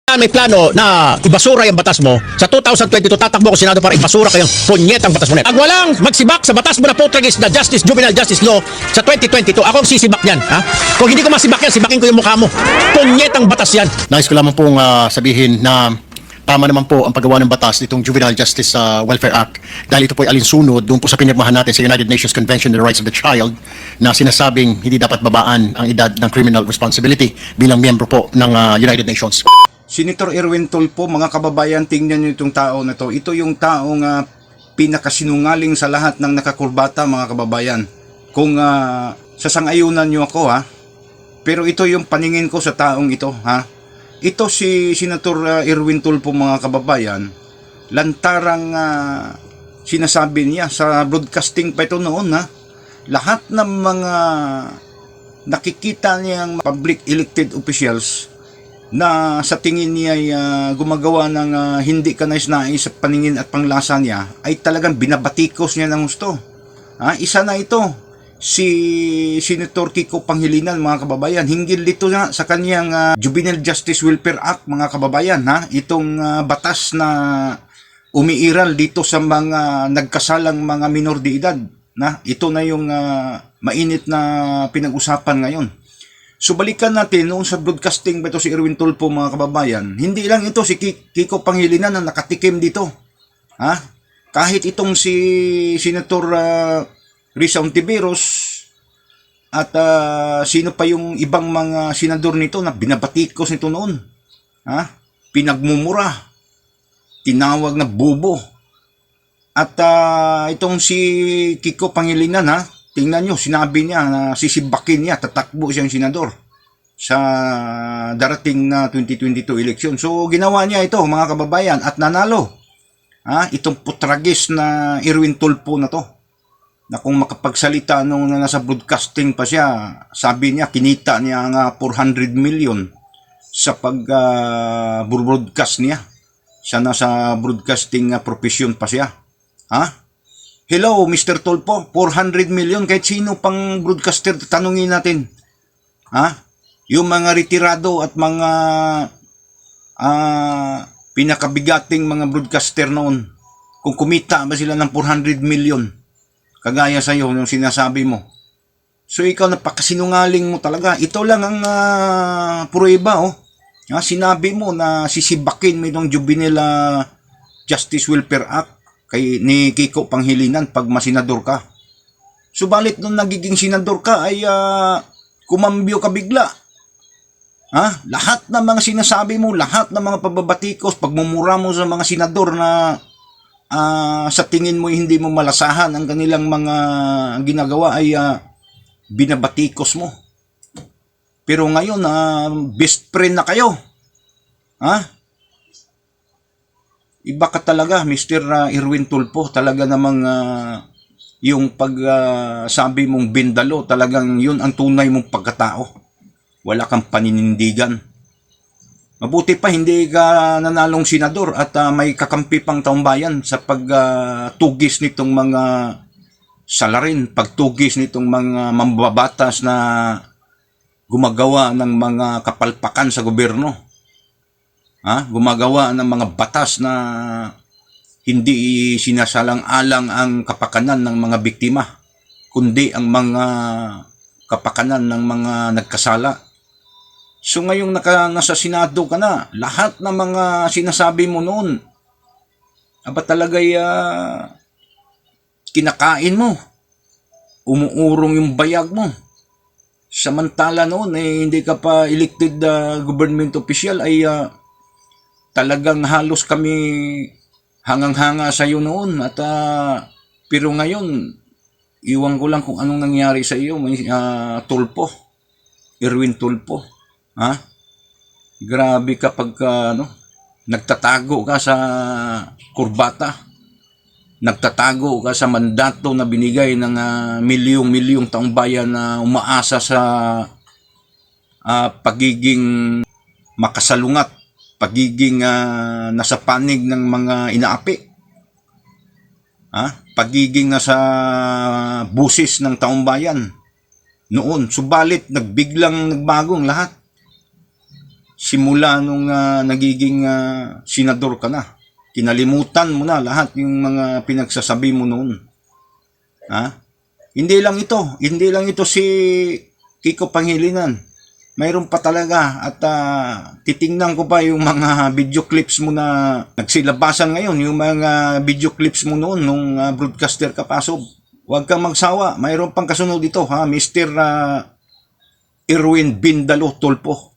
May plano na ibasura yung batas mo, sa 2022 tatakbo ko Senado para ibasura kayong punyetang batas mo net. Pag walang magsibak sa batas mo na putragis na justice, juvenile justice law sa 2022, ako ang sisibak yan. Ha? Kung hindi ko masibak yan, sibakin ko yung mukha mo. Punyetang batas yan. Nais ko lamang pong sabihin na tama naman po ang paggawa ng batas nitong Juvenile Justice Welfare Act dahil ito po ay alinsunod doon po sa pinirmahan natin sa United Nations Convention on the Rights of the Child na sinasabing hindi dapat babaan ang edad ng criminal responsibility bilang miyembro po ng United Nations. Senator Erwin Tulfo, mga kababayan, tingnan nyo itong tao na to. Ito yung taong pinakasinungaling sa lahat ng nakakurbata, mga kababayan. Kung sasang-ayunan nyo ako, pero ito yung paningin ko sa taong ito, Ito si Senator Erwin Tulfo, mga kababayan, lantarang sinasabi niya sa broadcasting pa ito noon, lahat ng mga nakikita niyang public elected officials na sa tingin niya ay gumagawa ng hindi kanais-nais sa paningin at panglasa niya, ay talagang binabatikos niya ng gusto. Isa na ito, si Senator Kiko Pangilinan, mga kababayan. Hinggil dito na sa kanyang Juvenile Justice Welfare Act, mga kababayan. Itong batas na umiiral dito sa mga nagkasalang mga minor de edad. Ito na yung mainit na pinag-usapan ngayon. So balikan natin noon sa broadcasting ba ito si Erwin Tulfo, mga kababayan. Hindi lang ito si Kiko Pangilinan na nakatikim dito. Kahit itong si Senator Risa Ontiveros at sino pa yung ibang mga senador nito na binabatikos nito noon. Pinagmumura, tinawag na bubo. At itong si Kiko Pangilinan, tingnan nyo, sinabi niya na sisibakin niya, tatakbo siyang senador sa darating na 2022 election. So, ginawa niya ito, mga kababayan, at nanalo. Itong putragis na Erwin Tulfo na to, na kung makapagsalita nung nasa broadcasting pa siya, sabi niya, kinita niya nga 400 million sa pag-broadcast niya. Siya nasa broadcasting profession pa siya. Hello, Mr. Tulfo, 400 million, kahit sino pang broadcaster, tanungin natin. Yung mga retirado at mga pinakabigating mga broadcaster noon, kung kumita ba sila ng 400 million, kagaya sa'yo, yung sinasabi mo. So ikaw, napakasinungaling mo talaga. Ito lang ang prueba, sinabi mo na sisibakin mo itong Juvenile Justice Welfare Act ni Kiko Pangilinan pag masenador ka. Subalit nung nagiging senador ka ay kumambyo ka bigla. Lahat ng mga sinasabi mo, lahat ng mga pababatikos, pagmumura mo sa mga senador na sa tingin mo hindi mo malasahan ang kanilang mga ginagawa ay binabatikos mo. Pero ngayon, best friend na kayo. Iba ka talaga, Mr. Erwin Tulfo. Talaga namang yung sabi mong bindalo, talagang yun ang tunay mong pagkatao. Wala kang paninindigan. Mabuti pa hindi ka nanalong senador at may kakampi pang taumbayan sa pagtugis nitong mga salarin, pagtugis nitong mga mambabatas na gumagawa ng mga kapalpakan sa gobyerno. Gumagawa ng mga batas na hindi sinasalang-alang ang kapakanan ng mga biktima, kundi ang mga kapakanan ng mga nagkasala. So ngayong nasa Senado ka na, lahat ng mga sinasabi mo noon, talaga'y kinakain mo, umuurong yung bayag mo. Samantala noon, hindi ka pa elected government official, ay talagang halos kami hangang-hanga sa iyo noon. At pero ngayon, iwan ko lang kung anong nangyari sa iyo, Tulfo, Erwin Tulfo. Grabe kapag nagtatago ka sa kurbata, nagtatago ka sa mandato na binigay ng milyong-milyong taong bayan na umaasa sa pagiging makasalungat, pagiging nasa panig ng mga inaapi, pagiging nasa busis ng taong bayan noon. Subalit, nagbiglang nagbagong lahat. simula nung nagiging senador ka na. Kinalimutan mo na lahat yung mga pinagsasabi mo noon. Ha? Hindi lang ito si Kiko Pangilinan. Mayroon pa talaga at titingnan ko pa yung mga video clips mo na nagsilabasan ngayon, yung mga video clips mo noon nung broadcaster ka pa. So, huwag kang magsawa. Mayroon pang kasunod dito, ha, Mr. Erwin Bindalo Tulpo.